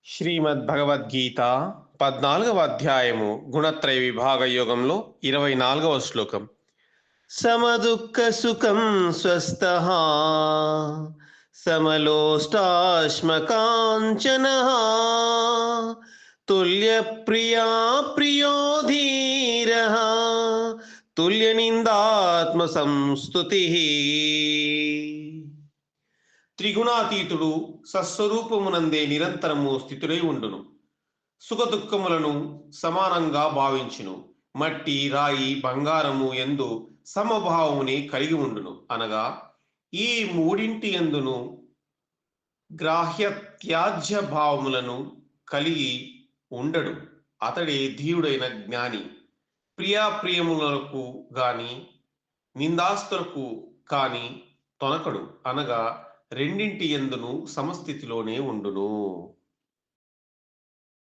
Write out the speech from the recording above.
శ్రీమద్ భగవద్గీత 14వ అధ్యాయము గుణత్రయ విభాగ యోగంలో 24వ శ్లోకం. సమదుఃఖ సుఖం స్వస్థః సమలోష్టాశ్మకాంచనః తుల్య ప్రియా ప్రియో ధీరః తుల్య నిందాత్మ సంస్తుతిః. త్రిగుణాతీతుడు సస్వరూపమునందే నిరంతరము స్థితుడై ఉండును. సుఖదుఖములను సమానంగా భావించును. మట్టి రాయి బంగారము ఎందు సమభావముని కలిగి ఉండును. అనగా ఈ మూడింటి ఎందును గ్రాహ్య త్యాజ్య భావములను కలిగి ఉండడు. అతడే ధీరుడైన జ్ఞాని. ప్రియాప్రియములకు గాని నిందాస్తులకు కాని తొనకడు. అనగా రెండింటి ఎందును సమస్థితిలోనే ఉండును.